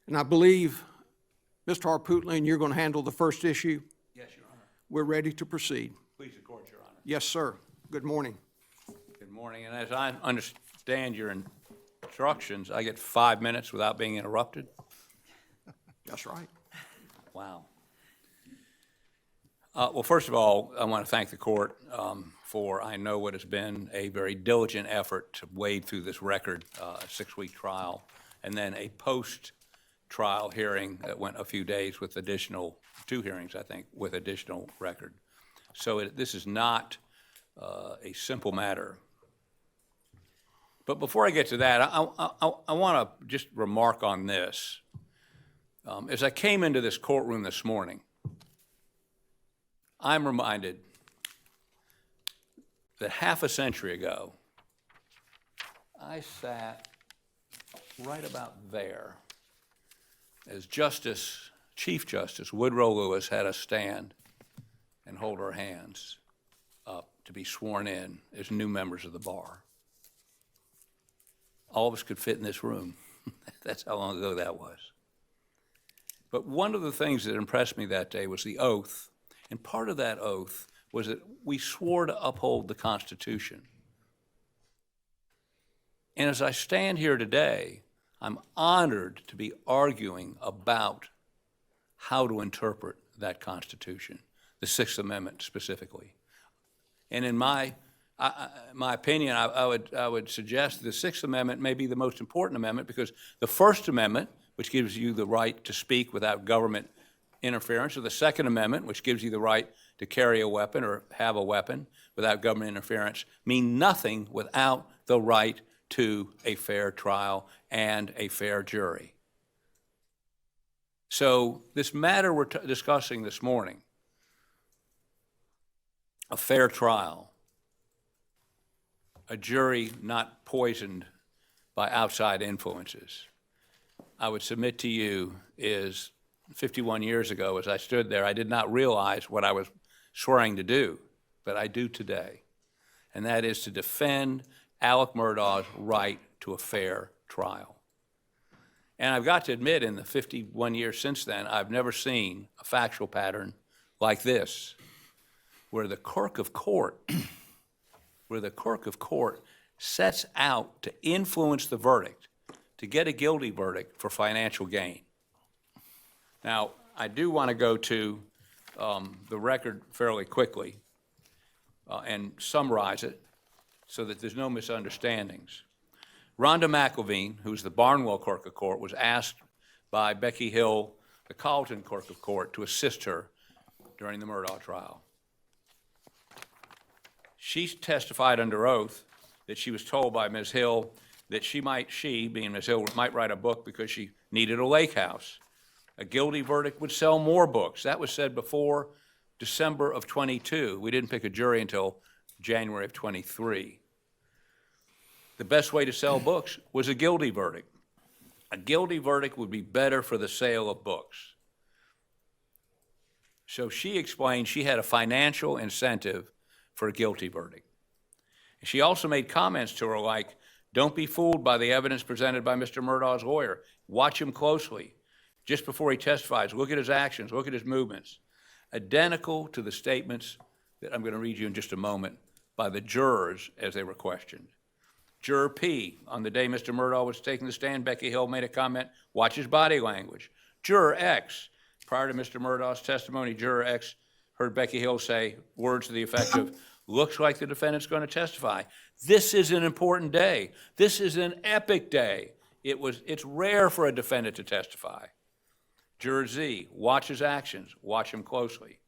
And I believe, Mr. Harpootlian, you're going to handle the first issue. Yes, Your Honor. We're ready to proceed. Please the court, Your Honor. Yes, sir. Good morning. Good morning, and as I understand your instructions, I get 5 minutes without being interrupted? That's right. Wow. Well, first of all, I want to thank the court for, I know what has been a very diligent effort to wade through this record, a 6-week trial, and then a post-trial hearing that went a few days with additional, 2 hearings, I think, with additional record. So this is not a simple matter. But before I get to that, I want to just remark on this. As I came into this courtroom this morning, I'm reminded that half a century ago, I sat right about there as Chief Justice Woodrow Lewis had us stand and hold our hands up to be sworn in as new members of the bar. All of us could fit in this room. That's how long ago that was. But one of the things that impressed me that day was the oath. And part of that oath was that we swore to uphold the Constitution. And as I stand here today, I'm honored to be arguing about how to interpret that Constitution, the Sixth Amendment specifically. And in my opinion, I would suggest the Sixth Amendment may be the most important amendment because the First Amendment, which gives you the right to speak without government interference, or the Second Amendment, which gives you the right to carry a weapon or have a weapon without government interference, mean nothing without the right to a fair trial and a fair jury. So this matter we're discussing this morning, a fair trial, a jury not poisoned by outside influences, I would submit to you is 51 years ago, as I stood there, I did not realize what I was swearing to do, but I do today. And that is to defend Alex Murdaugh's right to a fair trial. And I've got to admit, in the 51 years since then, I've never seen a factual pattern like this, where the clerk of court, sets out to influence the verdict, to get a guilty verdict for financial gain. Now, I do want to go to the record fairly quickly and summarize it so that there's no misunderstandings. Rhonda McElveen, who's the Barnwell Clerk of Court, was asked by Becky Hill, the Colleton Clerk of Court, to assist her during the Murdaugh trial. She testified under oath that she was told by Ms. Hill that she, being Ms. Hill, might write a book because she needed a lake house. A guilty verdict would sell more books. That was said before December of 22. We didn't pick a jury until January of 23. The best way to sell books was a guilty verdict. A guilty verdict would be better for the sale of books. So she explained she had a financial incentive for a guilty verdict. She also made comments to her like, don't be fooled by the evidence presented by Mr. Murdaugh's lawyer. Watch him closely. Just before he testifies, look at his actions, look at his movements. Identical to the statements that I'm going to read you in just a moment by the jurors as they were questioned. Juror P, on the day Mr. Murdaugh was taking the stand, Becky Hill made a comment, watch his body language. Juror X, prior to Mr. Murdaugh's testimony, Juror X heard Becky Hill say words to the effect of, looks like the defendant's going to testify. This is an important day. This is an epic day. It's rare for a defendant to testify. Juror Z, watch his actions, watch him closely.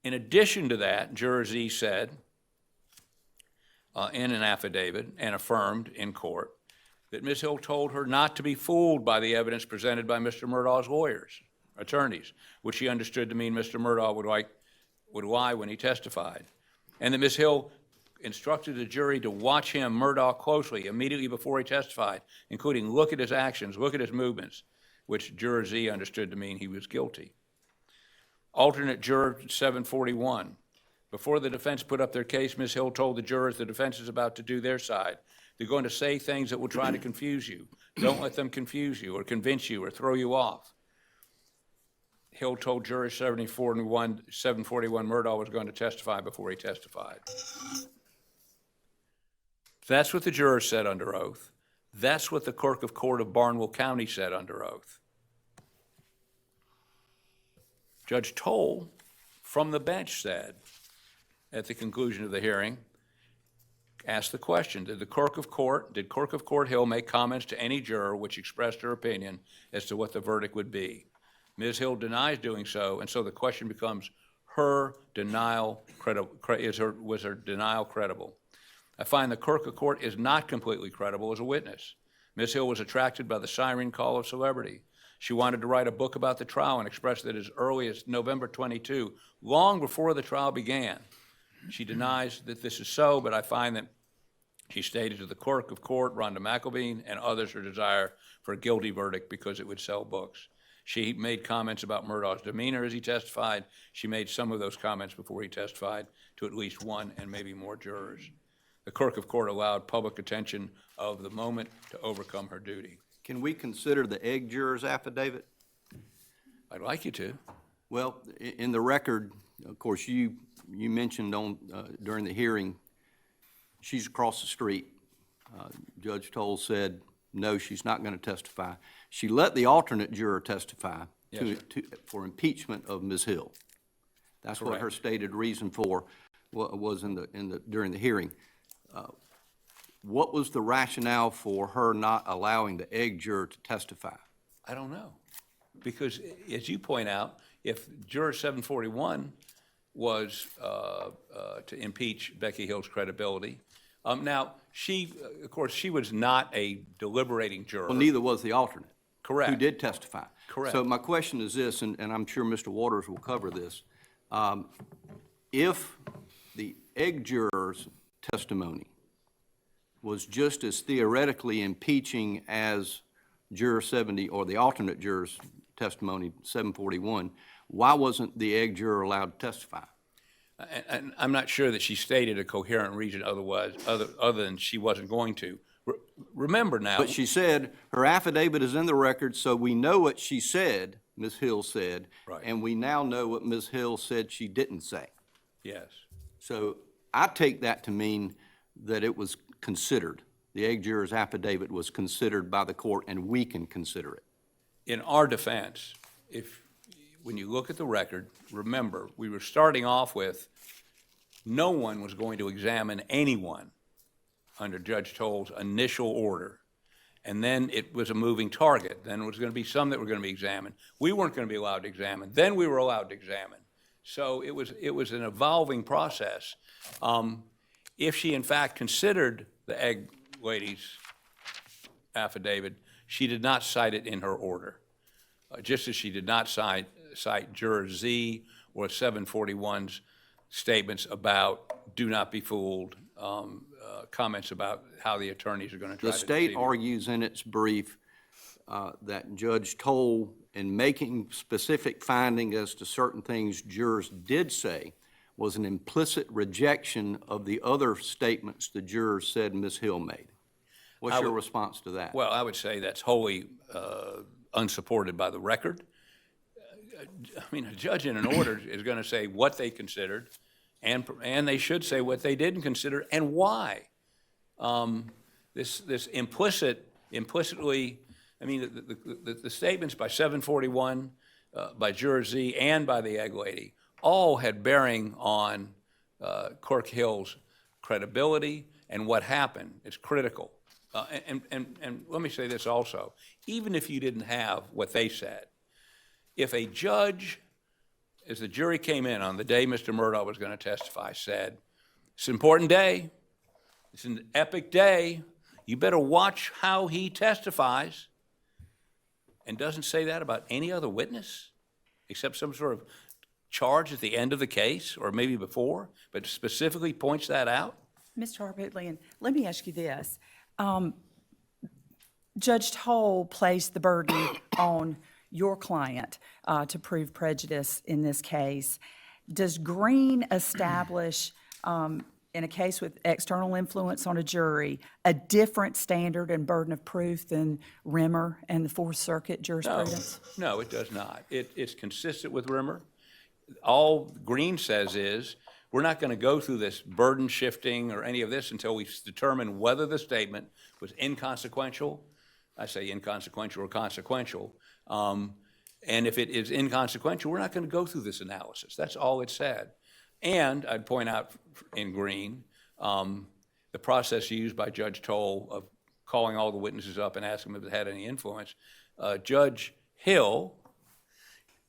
In addition to that, Juror Z said in an affidavit and affirmed in court that Ms. Hill told her not to be fooled by the evidence presented by Mr. Murdaugh's attorneys, which she understood to mean Mr. Murdaugh would lie when he testified. And that Ms. Hill instructed the jury to watch him, Murdaugh, closely immediately before he testified, including look at his actions, look at his movements, which Juror Z understood to mean he was guilty. Alternate Juror 741. Before the defense put up their case, Ms. Hill told the jurors the defense is about to do their side. They're going to say things that will try to confuse you. Don't let them confuse you or convince you or throw you off. Hill told jury 741 Murdaugh was going to testify before he testified. That's what the jurors said under oath. That's what the clerk of court of Barnwell County said under oath. Judge Toll, from the bench, said at the conclusion of the hearing, asked the question, did Clerk of Court Hill make comments to any juror which expressed her opinion as to what the verdict would be? Ms. Hill denies doing so, and so the question becomes, was her denial credible? I find the Clerk of Court is not completely credible as a witness. Ms. Hill was attracted by the siren call of celebrity. She wanted to write a book about the trial and expressed that as early as November 22, long before the trial began. She denies that this is so, but I find that she stated to the Clerk of Court, Rhonda McElveen, and others her desire for a guilty verdict because it would sell books. She made comments about Murdaugh's demeanor as he testified. She made some of those comments before he testified to at least one and maybe more jurors. The Clerk of Court allowed public attention of the moment to overcome her duty. Can we consider the egg juror's affidavit? I'd like you to. Well, in the record, of course, you mentioned during the hearing, she's across the street. Judge Toll said, no, she's not going to testify. She let the alternate juror testify for impeachment of Ms. Hill. That's Correct. what her stated reason for was during the hearing. What was the rationale for her not allowing the egg juror to testify? I don't know. Because as you point out, if juror 741 was to impeach Becky Hill's credibility, now of course, she was not a deliberating juror. Well, neither was the alternate. Correct. Who did testify. Correct. So my question is this, and I'm sure Mr. Waters will cover this. If the egg juror's testimony was just as theoretically impeaching as juror 70 or the alternate juror's testimony, 741, why wasn't the egg juror allowed to testify? And I'm not sure that she stated a coherent reason other than she wasn't going to. Remember now. But she said her affidavit is in the record, so we know what she said, Ms. Hill said, Right. and we now know what Ms. Hill said she didn't say. Yes. So I take that to mean that it was considered. The egg juror's affidavit was considered by the court, and we can consider it. In our defense, when you look at the record, remember, we were starting off with no one was going to examine anyone under Judge Toll's initial order. And then it was a moving target. Then there was going to be some that were going to be examined. We weren't going to be allowed to examine. Then we were allowed to examine. So it was an evolving process. If she in fact considered the egg lady's affidavit, she did not cite it in her order, just as she did not cite Juror Z or 741's statements about do not be fooled, comments about how the attorneys are going to try The to state deceive you. argues in its brief that Judge Toll, in making specific finding as to certain things jurors did say, was an implicit rejection of the other statements the jurors said Ms. Hill made. What's your response to that? Well, I would say that's wholly unsupported by the record. I mean, a judge in an order is going to say what they considered, and they should say what they didn't consider and why. This implicitly, I mean, the statements by 741, by Juror Z, and by the egg lady all had bearing on Clerk Hill's credibility and what happened. It's critical. And let me say this also. Even if you didn't have what they said, if a judge, as the jury came in on the day Mr. Murdaugh was going to testify, said, it's an important day, it's an epic day, you better watch how he testifies, and doesn't say that about any other witness, except some sort of charge at the end of the case, or maybe before, but specifically points that out? Mr. Harpootlian, let me ask you this. Judge Toll placed the burden on your client to prove prejudice in this case. Does Green establish in a case with external influence on a jury, a different standard and burden of proof than Rimmer and the Fourth Circuit jurisprudence? No, it does not. It's consistent with Rimmer. All Green says is, we're not going to go through this burden shifting or any of this until we determine whether the statement was inconsequential. I say inconsequential or consequential. And if it is inconsequential, we're not going to go through this analysis. That's all it said. And I'd point out in Green, the process used by Judge Toll of calling all the witnesses up and asking them if it had any influence. Judge Hill,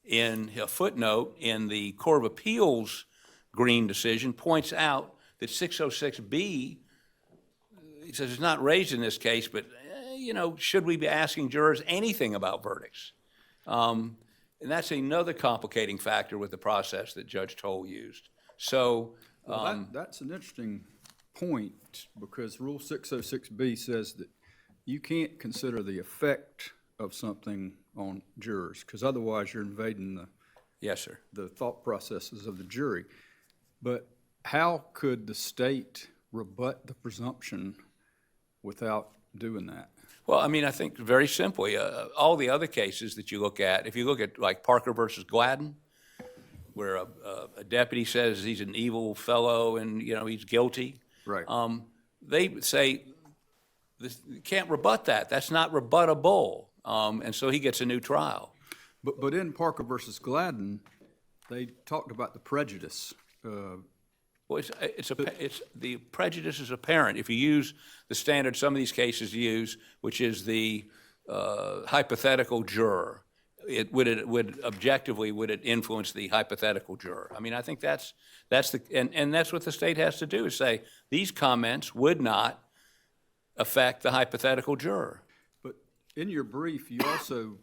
in a footnote in the Court of Appeals Green decision, points out that 606B, he says it's not raised in this case, but, should we be asking jurors anything about verdicts? And that's another complicating factor with the process that Judge Toll used. So, that's an interesting point, because Rule 606B says that you can't consider the effect of something on jurors, because otherwise you're invading yes, sir. the thought processes of the jury. But how could the state rebut the presumption without doing that? Well, I mean, I think very simply, all the other cases that you look at, if you look at like Parker versus Gladden, where a deputy says he's an evil fellow and, he's guilty. Right. They say, you can't rebut that. That's not rebuttable. And so he gets a new trial. But in Parker versus Gladden, they talked about the prejudice. Well, the prejudice is apparent. If you use the standard some of these cases use, which is the hypothetical juror, would it objectively influence the hypothetical juror? I mean, I think that's what the state has to do, is say these comments would not affect the hypothetical juror. But in your brief, you also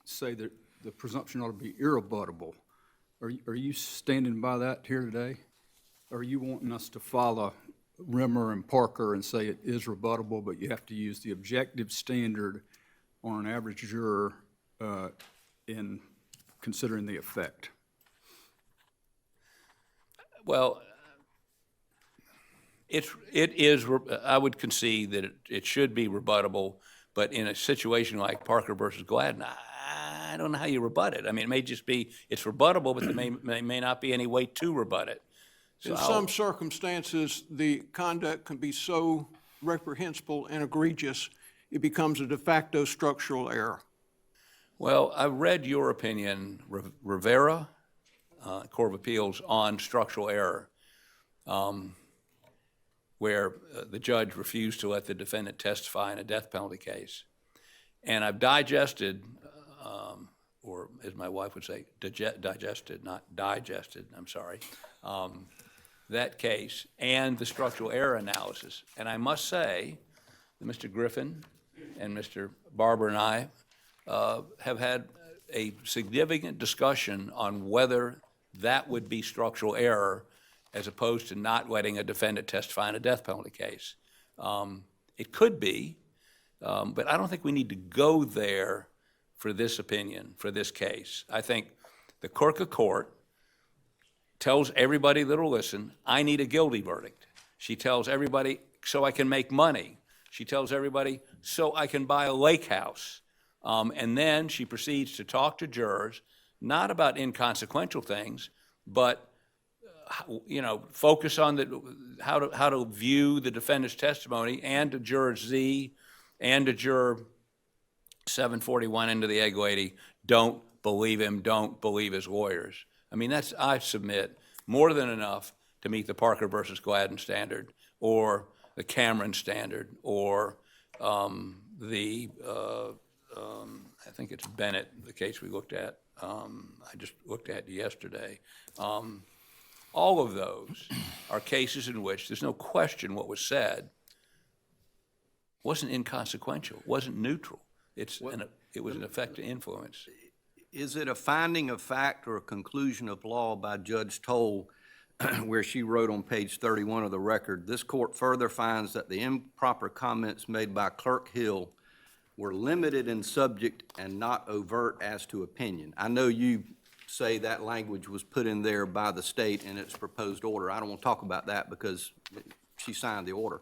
say that the presumption ought to be irrebuttable. Are you standing by that here today? Or are you wanting us to follow Rimmer and Parker and say it is rebuttable, but you have to use the objective standard on an average juror in considering the effect? Well, it is. I would concede that it should be rebuttable, but in a situation like Parker versus Gladden, I don't know how you rebut it. I mean, it may just be it's rebuttable, but there may not be any way to rebut it. So In some circumstances, the conduct can be so reprehensible and egregious, it becomes a de facto structural error. Well, I read your opinion, Rivera, Court of Appeals, on structural error, where the judge refused to let the defendant testify in a death penalty case. And I've digested, or as my wife would say, digested, not digested, I'm sorry, that case and the structural error analysis. And I must say that Mr. Griffin and Mr. Barber and I have had a significant discussion on whether that would be structural error as opposed to not letting a defendant testify in a death penalty case. It could be, but I don't think we need to go there for this opinion, for this case. I think the clerk of court tells everybody that'll listen, I need a guilty verdict. She tells everybody, so I can make money. She tells everybody, so I can buy a lake house. And then she proceeds to talk to jurors, not about inconsequential things, but focus on how to view the defendant's testimony, and to juror Z and to juror 741 into the egg lady, don't believe him, don't believe his lawyers. I mean, that's, I submit, more than enough to meet the Parker versus Gladden standard, or the Cameron standard, or I think it's Bennett, the case we looked at, I just looked at yesterday. All of those are cases in which there's no question what was said wasn't inconsequential, wasn't neutral. It was an effective influence. Is it a finding of fact or a conclusion of law by Judge Toll where she wrote on page 31 of the record, this court further finds that the improper comments made by Clerk Hill were limited in subject and not overt as to opinion? I know you say that language was put in there by the state in its proposed order. I don't want to talk about that because she signed the order.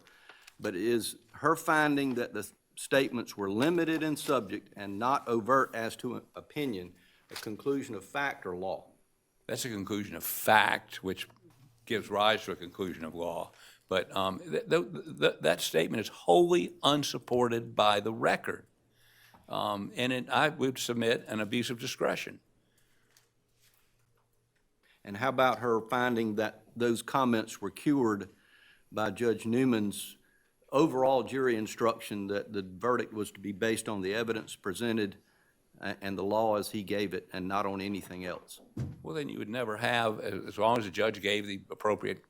But is her finding that the statements were limited in subject and not overt as to an opinion a conclusion of fact or law? That's a conclusion of fact, which gives rise to a conclusion of law. But that statement is wholly unsupported by the record. I would submit an abuse of discretion. And how about her finding that those comments were cured by Judge Newman's overall jury instruction that the verdict was to be based on the evidence presented and the law as he gave it and not on anything else? Well, then you would never have, as long as the judge gave the appropriate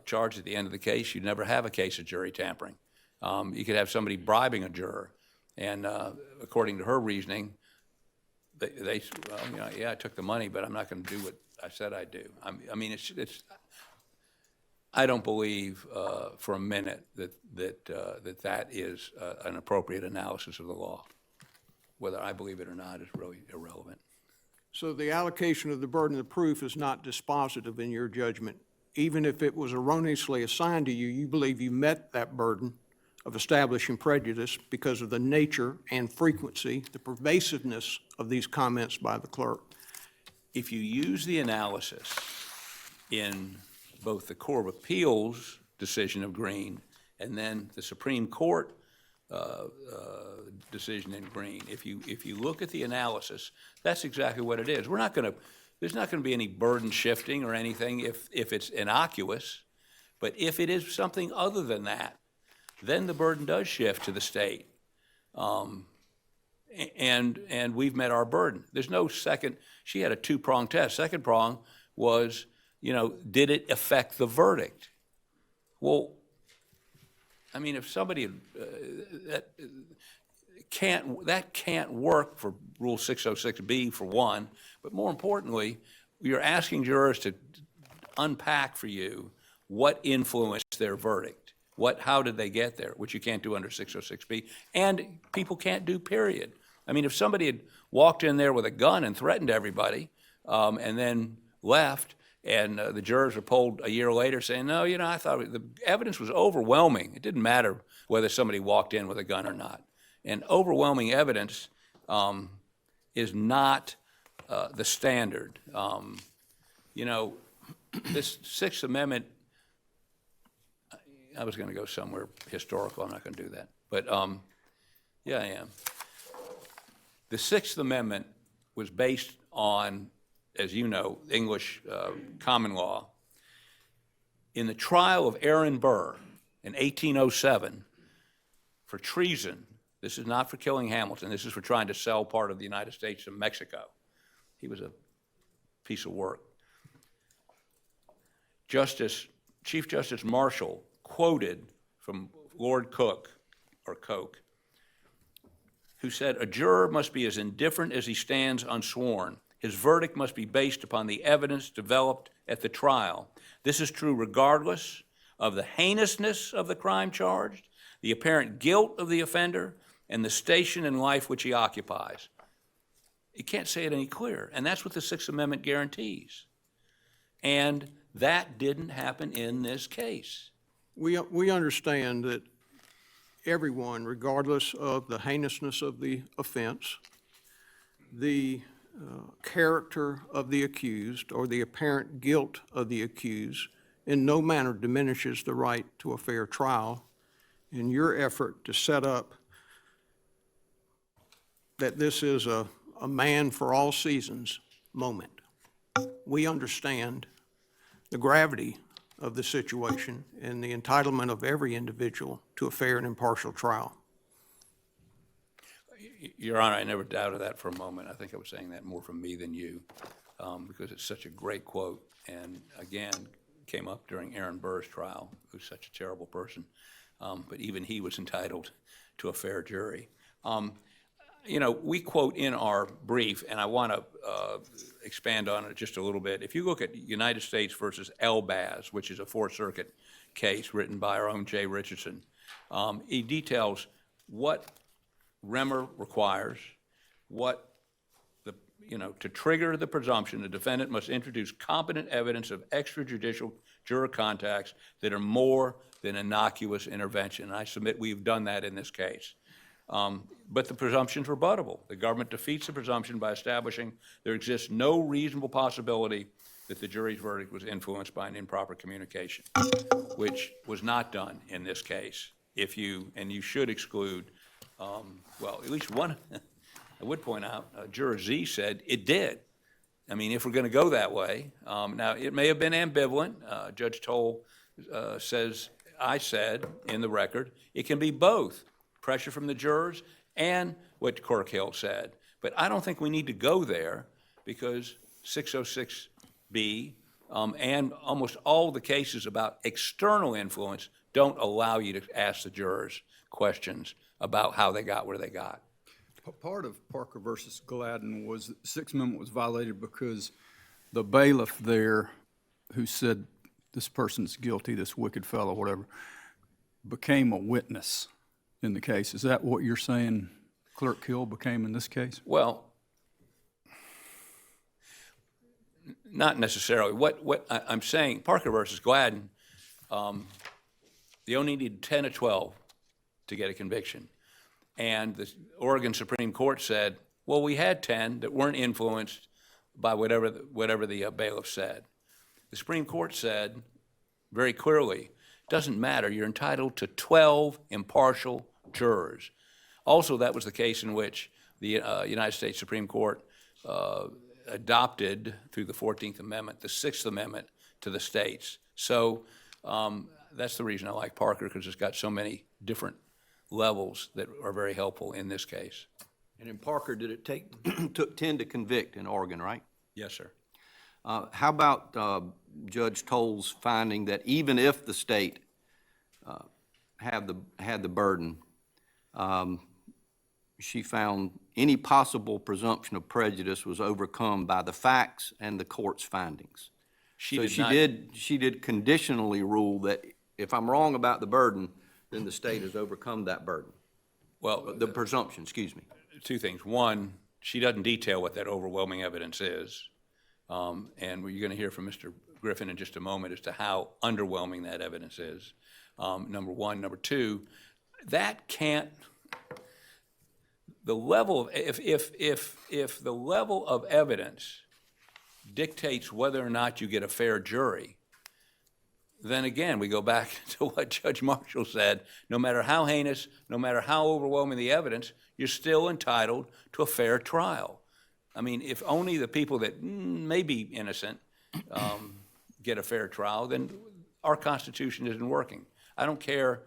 charge at the end of the case, you'd never have a case of jury tampering. You could have somebody bribing a juror, and according to her reasoning, they well, you know, yeah, I took the money, but I'm not going to do what I said I'd do. I mean, I don't believe for a minute that is an appropriate analysis of the law. Whether I believe it or not is really irrelevant. So the allocation of the burden of proof is not dispositive in your judgment. Even if it was erroneously assigned to you, you believe you met that burden of establishing prejudice because of the nature and frequency, the pervasiveness of these comments by the clerk. If you use the analysis in both the Court of Appeals decision of Green and then the Supreme Court decision in Green, if you look at the analysis, that's exactly what it is. There's not going to be any burden shifting or anything if it's innocuous, but if it is something other than that, then the burden does shift to the state. And we've met our burden. There's no second. She had a two-prong test. Second prong was, did it affect the verdict? Well, I mean, if somebody that can't work for Rule 606B for one, but more importantly, you're asking jurors to unpack for you what influenced their verdict. How did they get there, which you can't do under 606B, and people can't do, period. I mean, if somebody had walked in there with a gun and threatened everybody and then left, and the jurors were polled a year later saying, no, I thought the evidence was overwhelming. It didn't matter whether somebody walked in with a gun or not. And overwhelming evidence is not the standard. This Sixth Amendment, I was going to go somewhere historical. I'm not going to do that. But, yeah, I am. The Sixth Amendment was based on, as you know, English common law. In the trial of Aaron Burr in 1807 for treason, this is not for killing Hamilton, this is for trying to sell part of the United States to Mexico. He was a piece of work. Chief Justice Marshall quoted from Lord Coke, who said, a juror must be as indifferent as he stands unsworn. His verdict must be based upon the evidence developed at the trial. This is true regardless of the heinousness of the crime charged, the apparent guilt of the offender, and the station in life which he occupies. You can't say it any clearer, and that's what the Sixth Amendment guarantees. And that didn't happen in this case. We understand that everyone, regardless of the heinousness of the offense, the character of the accused, or the apparent guilt of the accused, in no manner diminishes the right to a fair trial. In your effort to set up that this is a man for all seasons moment, we understand the gravity of the situation and the entitlement of every individual to a fair and impartial trial. Your Honor, I never doubted that for a moment. I think I was saying that more from me than you, because it's such a great quote, and again, came up during Aaron Burr's trial, who's such a terrible person, but even he was entitled to a fair jury. We quote in our brief, and I want to expand on it just a little bit. If you look at United States versus Elbaz, which is a Fourth Circuit case written by our own Jay Richardson, he details what Remmer requires, what the to trigger the presumption, the defendant must introduce competent evidence of extrajudicial juror contacts that are more than innocuous intervention. And I submit we've done that in this case. But the presumption's rebuttable. The government defeats the presumption by establishing there exists no reasonable possibility that the jury's verdict was influenced by an improper communication, which was not done in this case. And you should exclude, well, at least one, I would point out, Juror Z said it did. I mean, if we're going to go that way, now it may have been ambivalent. Judge Toll says, I said in the record, it can be both pressure from the jurors and what Clerk Hill said. But I don't think we need to go there because 606B and almost all the cases about external influence don't allow you to ask the jurors questions about how they got where they got. Part of Parker versus Gladden was that the Sixth Amendment was violated because the bailiff there who said this person's guilty, this wicked fellow, whatever, became a witness in the case. Is that what you're saying Clerk Hill became in this case? Well, not necessarily. What I'm saying, Parker versus Gladden, they only need 10 or 12 to get a conviction. And the Oregon Supreme Court said, well, we had 10 that weren't influenced by whatever the bailiff said. The Supreme Court said very clearly, doesn't matter, you're entitled to 12 impartial jurors. Also, that was the case in which the United States Supreme Court adopted, through the 14th Amendment, the Sixth Amendment to the states. So that's the reason I like Parker, because it's got so many different levels that are very helpful in this case. And in Parker, did it took 10 to convict in Oregon, right? Yes, sir. How about Judge Toll's finding that even if the state had the burden, she found any possible presumption of prejudice was overcome by the facts and the court's findings? She did conditionally rule that if I'm wrong about the burden, then the state has overcome that burden. Well, The presumption, excuse me. two things. One, she doesn't detail what that overwhelming evidence is. And you're going to hear from Mr. Griffin in just a moment as to how underwhelming that evidence is, number one. Number two, that can't, the level of, if the level of evidence dictates whether or not you get a fair jury, then again, we go back to what Judge Marshall said, no matter how heinous, no matter how overwhelming the evidence, you're still entitled to a fair trial. I mean, if only the people that may be innocent get a fair trial, then our Constitution isn't working. I don't care.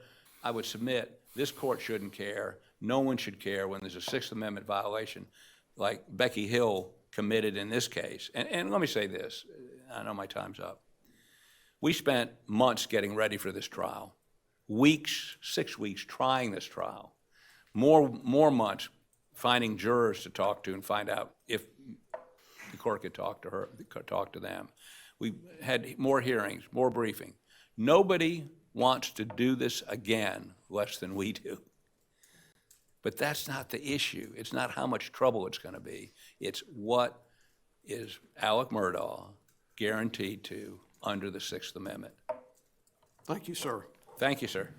I would submit this court shouldn't care. No one should care when there's a Sixth Amendment violation like Becky Hill committed in this case. And let me say this. I know my time's up. We spent months getting ready for this trial, weeks, 6 weeks trying this trial, more months finding jurors to talk to and find out if the court could talk to them. We had more hearings, more briefing. Nobody wants to do this again less than we do. But that's not the issue. It's not how much trouble it's going to be. It's what is Alex Murdaugh guaranteed to under the Sixth Amendment. Thank you, sir. Thank you, sir.